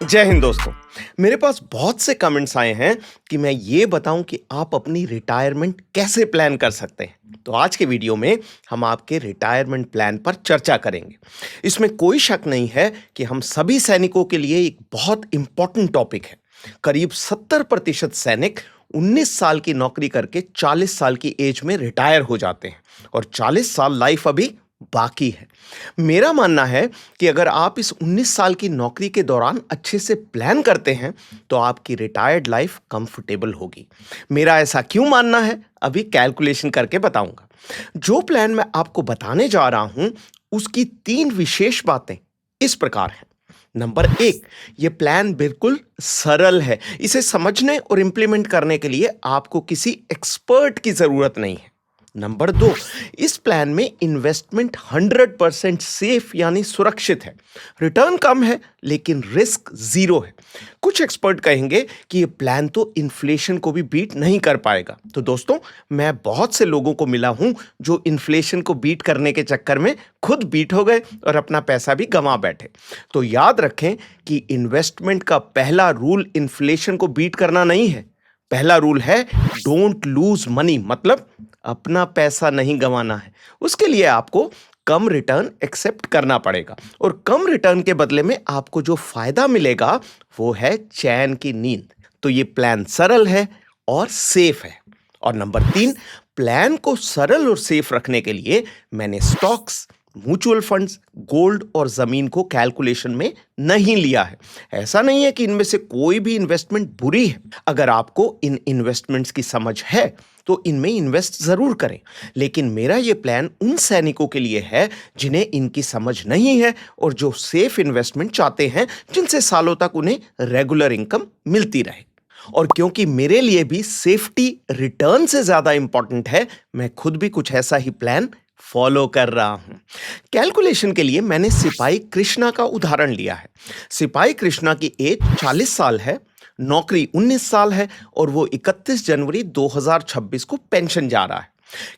जय हिंद दोस्तों। मेरे पास बहुत से कमेंट्स आए हैं कि मैं ये बताऊं कि आप अपनी रिटायरमेंट कैसे प्लान कर सकते हैं। तो आज के वीडियो में हम आपके रिटायरमेंट प्लान पर चर्चा करेंगे। इसमें कोई शक नहीं है कि हम सभी सैनिकों के लिए एक बहुत इंपॉर्टेंट टॉपिक है। करीब 70% सैनिक 19 साल की नौकरी करके 40 साल की एज में रिटायर हो जाते हैं और 40 साल लाइफ अभी बाकी है। मेरा मानना है कि अगर आप इस 19 साल की नौकरी के दौरान अच्छे से प्लान करते हैं तो आपकी रिटायर्ड लाइफ कंफर्टेबल होगी। मेरा ऐसा क्यों मानना है, अभी कैलकुलेशन करके बताऊंगा। जो प्लान मैं आपको बताने जा रहा हूं उसकी 3 विशेष बातें इस प्रकार हैं। नंबर 1, यह प्लान बिल्कुल सरल है। इसे समझने और इंप्लीमेंट करने के लिए आपको किसी एक्सपर्ट की जरूरत नहीं है। नंबर 2, इस प्लान में इन्वेस्टमेंट 100% सेफ यानी सुरक्षित है। रिटर्न कम है लेकिन रिस्क जीरो है। कुछ एक्सपर्ट कहेंगे कि यह प्लान तो इन्फ्लेशन को भी बीट नहीं कर पाएगा। तो दोस्तों, मैं बहुत से लोगों को मिला हूं जो इन्फ्लेशन को बीट करने के चक्कर में खुद बीट हो गए और अपना पैसा भी गंवा बैठे। तो याद रखें कि इन्वेस्टमेंट का पहला रूल इन्फ्लेशन को बीट करना नहीं है। पहला रूल है डोंट लूज मनी, मतलब अपना पैसा नहीं गंवाना है। उसके लिए आपको कम रिटर्न एक्सेप्ट करना पड़ेगा और कम रिटर्न के बदले में आपको जो फायदा मिलेगा वो है चैन की नींद। तो ये प्लान सरल है और सेफ है। और नंबर 3, प्लान को सरल और सेफ रखने के लिए मैंने स्टॉक्स, म्यूचुअल फंड्स, गोल्ड और जमीन को कैलकुलेशन में नहीं लिया है। ऐसा नहीं है कि इनमें से कोई भी इन्वेस्टमेंट बुरी है। अगर आपको इन इन्वेस्टमेंट्स की समझ है तो इनमें इन्वेस्ट जरूर करें। लेकिन मेरा यह प्लान उन सैनिकों के लिए है जिन्हें इनकी समझ नहीं है और जो सेफ इन्वेस्टमेंट चाहते हैं जिनसे सालों तक उन्हें रेगुलर इनकम मिलती रहे। और क्योंकि मेरे लिए भी सेफ्टी रिटर्न से ज्यादा इंपॉर्टेंट है, मैं खुद भी कुछ ऐसा ही प्लान फॉलो कर रहा हूं। कैलकुलेशन के लिए मैंने सिपाही कृष्णा का उदाहरण लिया है। सिपाही कृष्णा की एज 40 साल है, नौकरी 19 साल है और वो 31 जनवरी 2026 को पेंशन जा रहा है।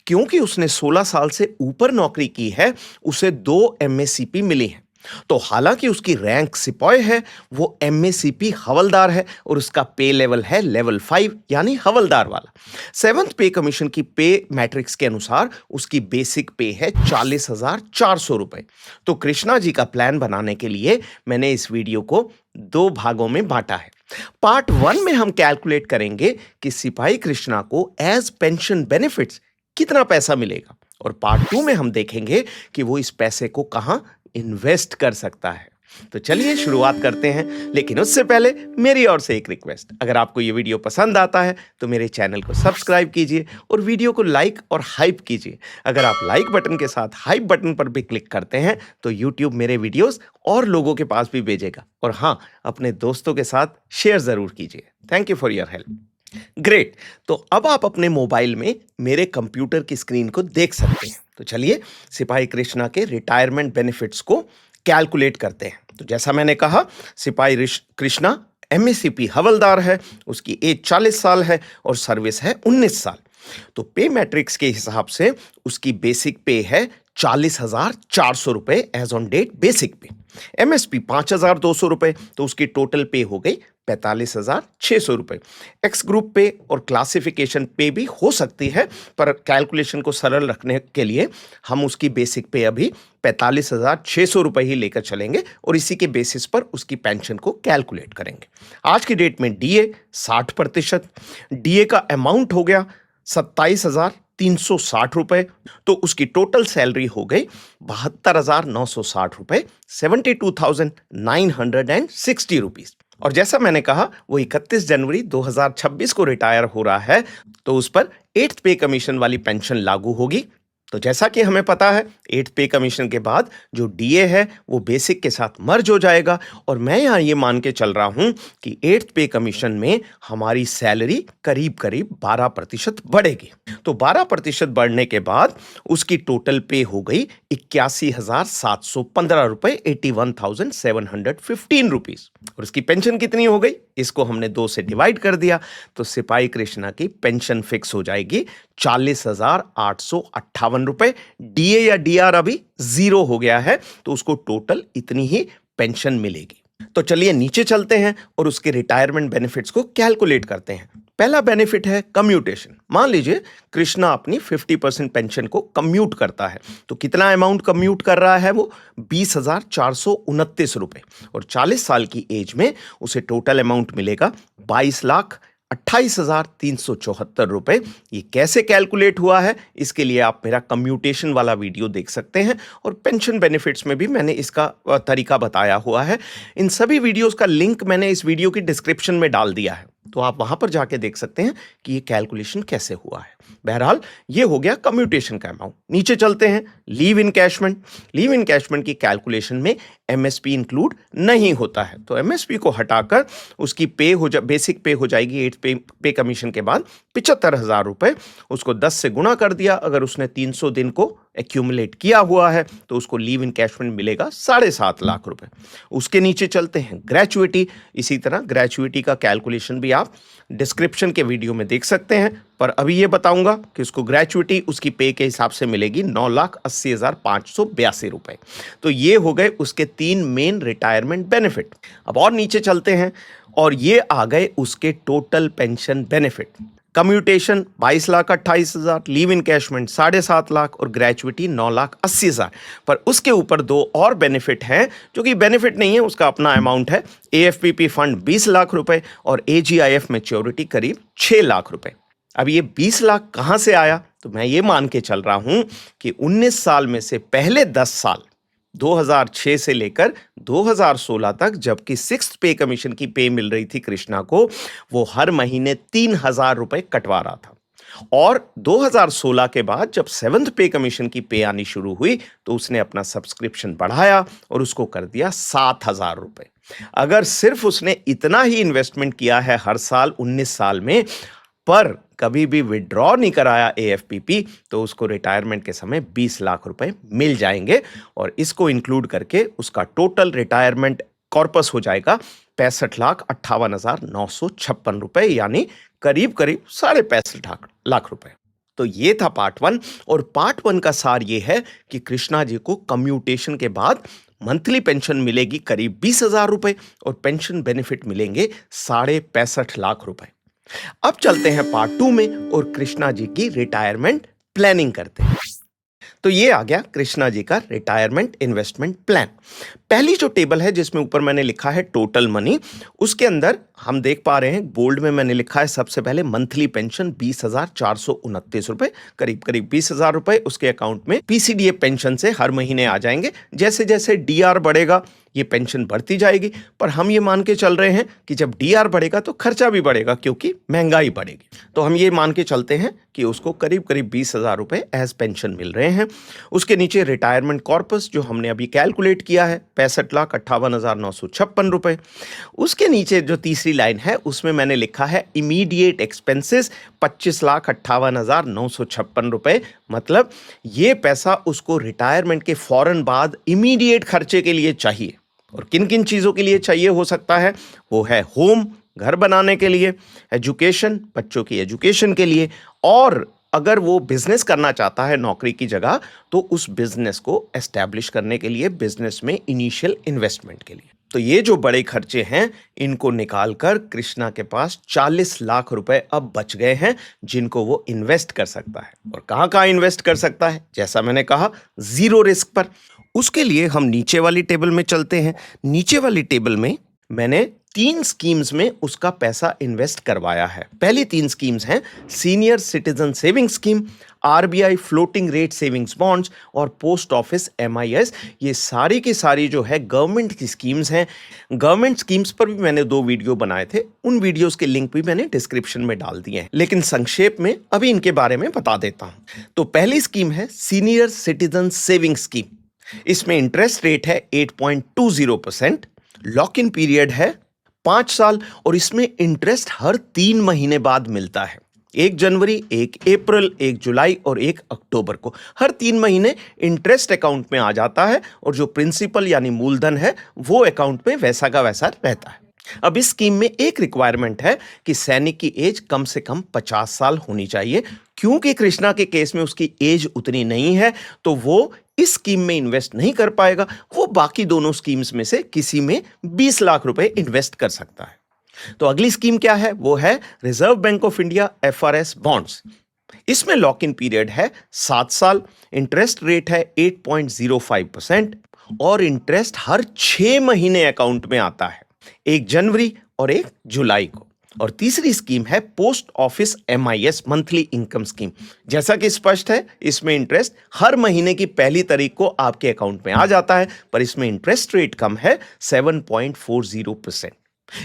क्योंकि उसने 16 साल से ऊपर नौकरी की है, उसे 2 एमएससीपी मिली हैं। तो हालांकि उसकी रैंक सिपाही है, वो एमएससीपी हवलदार है और उसका पे लेवल है लेवल 5 यानी हवलदार वाला। 7th पे कमीशन की पे मैट्रिक्स के अनुसार उसकी बेसिक पे है 40,400 रुपए। तो कृष्णा जी का प्लान बनाने के लिए मैंने इस वीडियो को 2 भागों में बांटा है। पार्ट 1 में हम कैलकुलेट करेंगे कि सिपाही कृष्णा को एज पेंशन बेनिफिट्स कितना पैसा मिलेगा और पार्ट 2 में हम देखेंगे कि वो इस पैसे को कहां इन्वेस्ट कर सकता है। तो चलिए शुरुआत करते हैं, लेकिन उससे पहले मेरी ओर से एक रिक्वेस्ट। अगर आपको ये वीडियो पसंद आता है तो मेरे चैनल को सब्सक्राइब कीजिए और वीडियो को लाइक और हाइप कीजिए। अगर आप लाइक बटन के साथ हाइप बटन पर भी क्लिक करते हैं तो यूट्यूब मेरे वीडियोस और लोगों के पास भी भेजेगा। और हाँ, अपने दोस्तों के साथ शेयर जरूर कीजिए। Thank you for your help. Great. तो अब आप अपने मोबाइल में मेरे कंप्यूटर की स्क्रीन को देख सकते हैं। तो चलिए सिपाही कृष्णा के रिटायरमेंट बेनिफिट्स को कैलकुलेट करते हैं। तो जैसा मैंने कहा, सिपाही कृष्णा एमएससीपी हवलदार है, उसकी एज 40 साल है और सर्विस है 19 साल। तो पे मैट्रिक्स के हिसाब से उसकी बेसिक पे है 40,400 रुपए एज ऑन डेट बेसिक पे। एमएसपी 5,200 रुपए, तो उसकी टोटल पे हो गई 45,600 रुपए। एक्स ग्रुप पे और क्लासिफिकेशन पे भी हो सकती है, पर कैलकुलेशन को सरल रखने के लिए हम उसकी बेसिक पे अभी 45,600 रुपए ही लेकर चलेंगे और इसी के बेसिस पर उसकी पेंशन को कैलकुलेट करेंगे। आज की डेट में डीए 60%, डीए का अमाउंट हो गया 27,360 रुपए। तो उसकी टोटल सैलरी हो गई 72,960 रुपए, 72,960 रुपीज। और जैसा मैंने कहा, वो 31 जनवरी 2026 को रिटायर हो रहा है, तो उस पर 8th पे कमीशन वाली पेंशन लागू होगी। तो जैसा कि हमें पता है, 8th पे कमीशन के बाद जो डीए है वो बेसिक के साथ मर्ज हो जाएगा और मैं यहां ये मान के चल रहा हूं कि 8th पे कमीशन में हमारी सैलरी करीब करीब 12% बढ़ेगी। तो 12% बढ़ने के बाद उसकी टोटल पे हो गई 81,715 रुपए, 81,715 रुपीज। और उसकी पेंशन कितनी हो गई, इसको हमने 2 से डिवाइड कर दिया, तो सिपाही कृष्णा की पेंशन फिक्स हो जाएगी 40,858 रुपए। डीए या डीआर अभी 0 हो गया है, तो उसको टोटल इतनी ही पेंशन मिलेगी। तो चलिए नीचे चलते हैं और उसके रिटायरमेंट बेनिफिट्स को कैलकुलेट करते हैं। पहला बेनिफिट है कम्यूटेशन। मान लीजिए कृष्णा अपनी 50% पेंशन को कम्यूट करता है, तो कितना अमाउंट कम्यूट कर रहा है वो? 20,429 रुपए। और 40 साल की एज में उसे टोटल अमाउंट मिलेगा 22,28,374 रुपए। ये कैसे कैलकुलेट हुआ है, इसके लिए आप मेरा कम्यूटेशन वाला वीडियो देख सकते हैं, और पेंशन बेनिफिट्स में भी मैंने इसका तरीका बताया हुआ है। इन सभी वीडियोस का लिंक मैंने इस वीडियो की डिस्क्रिप्शन में डाल दिया है, तो आप वहां पर जाके देख सकते हैं कि ये कैलकुलेशन कैसे हुआ है। बहरहाल ये हो गया कम्यूटेशन का अमाउंट। नीचे चलते हैं, लीव इनकैशमेंट। लीव इनकैशमेंट की कैलकुलेशन में एमएसपी इंक्लूड नहीं होता है, तो एमएसपी को हटाकर उसकी बेसिक पे हो जाएगी 8 पे कमीशन के बाद 75,000 रुपए। उसको 10 से गुणा कर दिया, अगर उसने 300 दिन को एक्यूमुलेट किया हुआ है तो उसको लीव इनकैशमेंट मिलेगा 7.5 लाख रुपए। उसके नीचे चलते हैं ग्रेचुइटी। इसी तरह ग्रेचुइटी का कैलकुलेशन भी आप डिस्क्रिप्शन के वीडियो में देख सकते हैं, पर अभी ये बताऊंगा कि उसको ग्रेचुइटी उसकी पे के हिसाब से मिलेगी 9,80,582 रुपए। तो ये हो गए उसके 3 मेन रिटायरमेंट बेनिफिट। अब और नीचे चलते हैं, और ये आ गए उसके total pension benefit. Commutation 22,28,000, leave encashment 7.5 lakh और ग्रेचुइटी 9,80,000। पर उसके ऊपर 2 और बेनिफिट हैं, जो कि बेनिफिट नहीं है, उसका अपना अमाउंट है। एएफपीपी फंड 20 लाख रुपए और एजीआईएफ मैच्योरिटी करीब 6 लाख रुपए। अब ये 20 लाख कहां से आया? तो मैं ये मान के चल रहा हूं कि 19 साल में से पहले 10 साल 2006 से लेकर 2016 तक, जबकि 6th पे कमीशन की पे मिल रही थी कृष्णा को, वो हर महीने 3,000 रुपए कटवा रहा था। और 2016 के बाद जब 7th पे कमीशन की पे आनी शुरू हुई तो उसने अपना सब्सक्रिप्शन बढ़ाया और उसको कर दिया 7,000 रुपए। अगर सिर्फ उसने इतना ही इन्वेस्टमेंट किया है हर साल 19 साल में, पर कभी भी विड्रॉ नहीं कराया एएफपीपी, तो उसको रिटायरमेंट के समय 20 लाख रुपए मिल जाएंगे। और इसको इंक्लूड करके उसका टोटल रिटायरमेंट कॉर्पस हो जाएगा 65,58,956 रुपए, यानी करीब करीब 65.5 लाख रुपए। तो ये था पार्ट 1। और पार्ट 1 का सार ये है कि कृष्णा जी को कम्यूटेशन के बाद मंथली पेंशन मिलेगी करीब 20,000 रुपए और पेंशन बेनिफिट मिलेंगे 65.5 लाख रुपए। अब चलते हैं पार्ट 2 में और कृष्णा जी की रिटायरमेंट प्लानिंग करते हैं। तो ये आ गया कृष्णा जी का रिटायरमेंट इन्वेस्टमेंट प्लान। पहली जो टेबल है जिसमें ऊपर मैंने लिखा है टोटल मनी, उसके अंदर हम देख पा रहे हैं बोल्ड में मैंने लिखा है सबसे पहले मंथली पेंशन 20,429 रुपए, करीब करीब 20,000 रुपए उसके अकाउंट में पीसीडीए पेंशन से हर महीने आ जाएंगे। जैसे जैसे डीआर बढ़ेगा ये पेंशन बढ़ती जाएगी, पर हम ये मान के चल रहे हैं कि जब डीआर बढ़ेगा तो खर्चा भी बढ़ेगा, क्योंकि महंगाई बढ़ेगी। तो हम ये मान के चलते हैं कि उसको करीब करीब 20,000 रुपए एज पेंशन मिल रहे हैं। उसके नीचे रिटायरमेंट कॉर्पस जो हमने अभी कैलकुलेट किया है 65,58,956 रुपए। उसके नीचे जो तीसरी लाइन है उसमें मैंने लिखा है इमीडिएट एक्सपेंसेस 25,58,956 रुपए। मतलब ये पैसा उसको रिटायरमेंट के फौरन बाद इमीडिएट खर्चे के लिए चाहिए। और किन किन चीज़ों के लिए चाहिए हो सकता है? वो है होम, घर बनाने के लिए, एजुकेशन, बच्चों की एजुकेशन के लिए, और अगर वो बिजनेस करना चाहता है नौकरी की जगह तो उस बिजनेस को एस्टैब्लिश करने के लिए, बिजनेस में इनिशियल इन्वेस्टमेंट के लिए। तो ये जो बड़े खर्चे हैं इनको निकालकर कृष्णा के पास 40 लाख रुपए अब बच गए हैं जिनको वो इन्वेस्ट कर सकता है। और कहाँ कहाँ इन्वेस्ट कर सकता है? जैसा मैंने कहा, 0 रिस्क पर। उसके लिए हम नीचे वाली टेबल में चलते हैं। नीचे वाली टेबल में मैंने 3 स्कीम्स में उसका पैसा इन्वेस्ट करवाया है। पहली 3 स्कीम्स हैं senior citizen saving scheme, RBI floating rate savings bonds और पोस्ट ऑफिस एमआईएस। ये सारी की सारी जो है गवर्नमेंट की स्कीम्स हैं। गवर्नमेंट स्कीम्स पर भी मैंने 2 वीडियो बनाए थे, उन वीडियोस के लिंक भी मैंने डिस्क्रिप्शन में डाल दिए हैं, लेकिन संक्षेप में अभी इनके बारे में बता देता हूं। तो पहली स्कीम है सीनियर सिटीजन सेविंग स्कीम। इसमें इंटरेस्ट रेट है 8.20%, लॉक इन पीरियड है 5 साल और इसमें इंटरेस्ट हर 3 महीने बाद मिलता है। 1 जनवरी, 1 अप्रैल, 1 जुलाई और 1 अक्टूबर को हर 3 महीने इंटरेस्ट अकाउंट में आ जाता है और जो प्रिंसिपल यानी मूलधन है वो अकाउंट में वैसा का वैसा रहता है। अब इस स्कीम में एक रिक्वायरमेंट है कि सैनिक की एज कम से कम 50 साल होनी चाहिए। क्योंकि कृष्णा के केस में उसकी एज उतनी नहीं है, तो वो इस स्कीम में इन्वेस्ट नहीं कर पाएगा। वो बाकी दोनों स्कीम्स में से किसी में 20 लाख रुपए इन्वेस्ट कर सकता है। तो अगली स्कीम क्या है? वो है reserve bank of India FRS bonds. इसमें लॉक इन पीरियड है 7 साल, इंटरेस्ट रेट है 8.05% और इंटरेस्ट हर 6 महीने अकाउंट में आता है, 1 जनवरी और 1 जुलाई को। और तीसरी स्कीम है post office MIS monthly income scheme. जैसा कि स्पष्ट है, इसमें इंटरेस्ट हर महीने की पहली तारीख को आपके अकाउंट में आ जाता है, पर इसमें इंटरेस्ट रेट कम है 7.40%।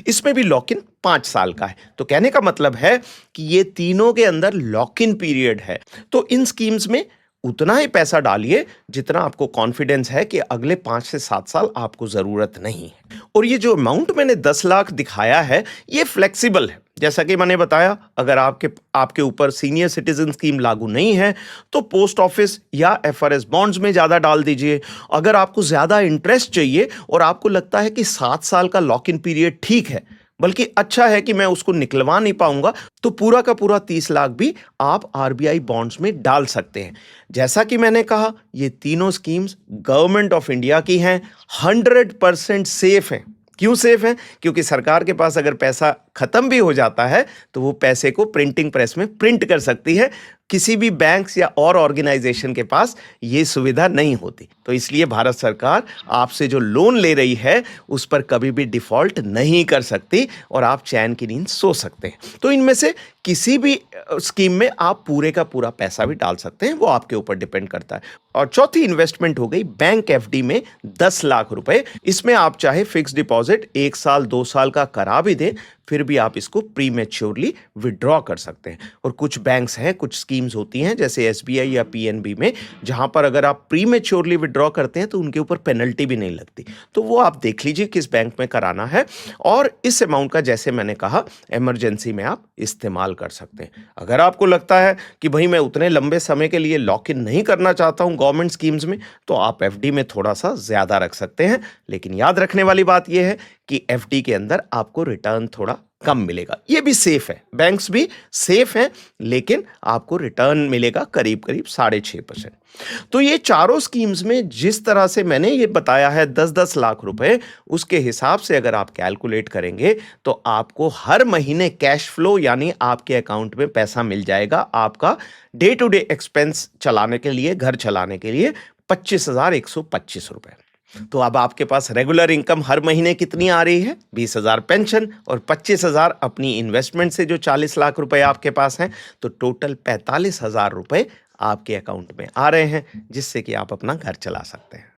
इसमें भी लॉक इन 5 साल का है। तो कहने का मतलब है कि ये तीनों के अंदर लॉक इन पीरियड है। तो इन स्कीम्स में उतना ही पैसा डालिए जितना आपको कॉन्फिडेंस है कि अगले 5 से 7 साल आपको जरूरत नहीं है। और ये जो अमाउंट मैंने 10 लाख दिखाया है, ये फ्लेक्सिबल है। जैसा कि मैंने बताया, अगर आपके ऊपर सीनियर सिटीजन स्कीम लागू नहीं है तो पोस्ट ऑफिस या एफआरएस बॉन्ड्स में ज्यादा डाल दीजिए। अगर आपको ज्यादा इंटरेस्ट चाहिए और आपको लगता है कि 7 साल का लॉक इन पीरियड ठीक है, बल्कि अच्छा है कि मैं उसको निकलवा नहीं पाऊंगा, तो पूरा का पूरा 30 लाख भी आप आरबीआई बॉन्ड्स में डाल सकते हैं। जैसा कि मैंने कहा, ये तीनों स्कीम्स गवर्नमेंट ऑफ इंडिया की हैं, 100% सेफ हैं। क्यों सेफ हैं? क्योंकि सरकार के पास अगर पैसा खत्म भी हो जाता है तो वो पैसे को प्रिंटिंग प्रेस में प्रिंट कर सकती है। किसी भी बैंक्स या और ऑर्गेनाइजेशन के पास ये सुविधा नहीं होती। तो इसलिए भारत सरकार आपसे जो लोन ले रही है उस पर कभी भी डिफॉल्ट नहीं कर सकती और आप चैन की नींद सो सकते हैं। तो इनमें से किसी भी स्कीम में आप पूरे का पूरा पैसा भी डाल सकते हैं, वो आपके ऊपर डिपेंड करता है। और चौथी इन्वेस्टमेंट हो गई बैंक एफडी में 10 लाख रुपए। इसमें आप चाहे फिक्स डिपॉजिट 1 साल 2 साल का करा भी दें, फिर भी आप इसको प्रीमेच्योरली विड्रॉ कर सकते हैं। और कुछ बैंक्स हैं, कुछ स्कीम्स होती हैं जैसे एसबीआई या पीएनबी में, जहां पर अगर आप प्रीमेच्योरली विड्रॉ करते हैं तो उनके ऊपर पेनल्टी भी नहीं लगती। तो वो आप देख लीजिए किस बैंक में कराना है, और इस अमाउंट का, जैसे मैंने कहा, इमरजेंसी में आप इस्तेमाल कर सकते हैं। अगर आपको लगता है कि भाई मैं उतने लंबे समय के लिए लॉक इन नहीं करना चाहता हूं गवर्नमेंट स्कीम्स में, तो आप एफडी में थोड़ा सा ज्यादा रख सकते हैं। लेकिन याद रखने वाली बात यह है कि एफडी के अंदर आपको रिटर्न थोड़ा कम मिलेगा। ये भी सेफ है, बैंक्स भी सेफ हैं, लेकिन आपको रिटर्न मिलेगा करीब करीब 6.5%। तो ये चारों स्कीम्स में जिस तरह से मैंने ये बताया है 10-10 लाख रुपए, उसके हिसाब से अगर आप कैलकुलेट करेंगे तो आपको हर महीने कैश फ्लो यानी आपके अकाउंट में पैसा मिल जाएगा आपका डे टू डे एक्सपेंस चलाने के लिए, घर चलाने के लिए 25,125 रुपए। तो अब आपके पास रेगुलर इनकम हर महीने कितनी आ रही है? 20,000 पेंशन और 25,000 अपनी इन्वेस्टमेंट से जो 40 लाख रुपए आपके पास हैं, तो टोटल 45,000 रुपए आपके अकाउंट में आ रहे हैं, जिससे कि आप अपना घर चला सकते हैं।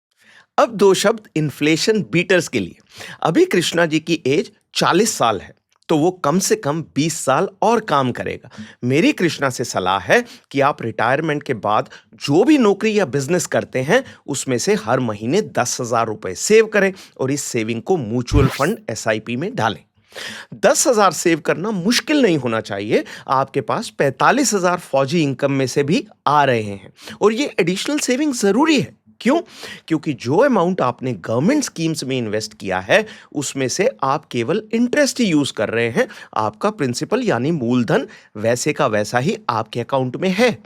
अब 2 शब्द इन्फ्लेशन बीटर्स के लिए। अभी कृष्णा जी की एज 40 साल है, तो वो कम से कम 20 साल और काम करेगा। मेरी कृष्णा से सलाह है कि आप रिटायरमेंट के बाद जो भी नौकरी या बिजनेस करते हैं उसमें से हर महीने 10,000 रुपए सेव करें और इस सेविंग को म्यूचुअल फंड एसआईपी में डालें। 10,000 सेव करना मुश्किल नहीं होना चाहिए। आपके पास 45,000 फौजी इनकम में से भी आ रहे हैं और ये एडिशनल सेविंग जरूरी है। क्यों? क्योंकि जो अमाउंट आपने गवर्नमेंट स्कीम्स में इन्वेस्ट किया है उसमें से आप केवल इंटरेस्ट ही यूज कर रहे हैं। आपका प्रिंसिपल यानी मूलधन वैसे का वैसा ही आपके अकाउंट में है,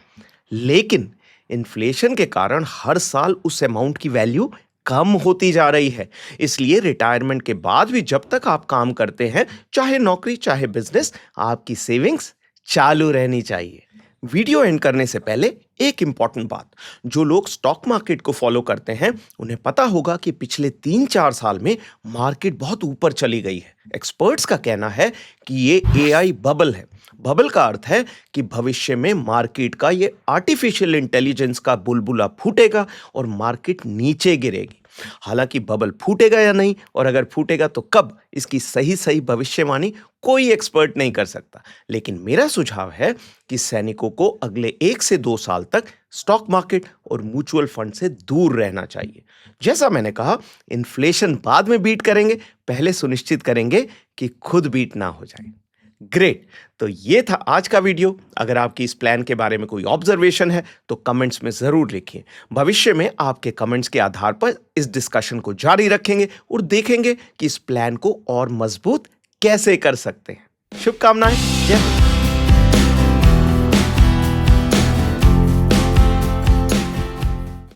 लेकिन इन्फ्लेशन के कारण हर साल उस अमाउंट की वैल्यू कम होती जा रही है। इसलिए रिटायरमेंट के बाद भी जब तक आप काम करते हैं, चाहे नौकरी चाहे बिजनेस, आपकी सेविंग्स चालू रहनी चाहिए। वीडियो एंड करने से पहले एक इंपॉर्टेंट बात, जो लोग स्टॉक मार्केट को फॉलो करते हैं उन्हें पता होगा कि पिछले 3-4 साल में मार्केट बहुत ऊपर चली गई है। एक्सपर्ट्स का कहना है कि ये एआई बबल है। बबल का अर्थ है कि भविष्य में मार्केट का ये आर्टिफिशियल इंटेलिजेंस का बुलबुला फूटेगा और मार्केट नीचे गिरेगी। हालांकि बबल फूटेगा या नहीं और अगर फूटेगा तो कब, इसकी सही भविष्यवाणी कोई एक्सपर्ट नहीं कर सकता। लेकिन मेरा सुझाव है कि सैनिकों को अगले 1 से 2 साल तक स्टॉक मार्केट और म्यूचुअल फंड से दूर रहना चाहिए। जैसा मैंने कहा, इन्फ्लेशन बाद में बीट करेंगे, पहले सुनिश्चित करेंगे कि खुद बीट ना हो जाए। ग्रेट। तो ये था आज का वीडियो। अगर आपकी इस प्लान के बारे में कोई ऑब्जर्वेशन है तो कमेंट्स में ज़रूर लिखिए। भविष्य में आपके कमेंट्स के आधार पर इस डिस्कशन को जारी रखेंगे और देखेंगे कि इस प्लान को और मजबूत कैसे कर सकते हैं। शुभकामनाएं। जय हिंद।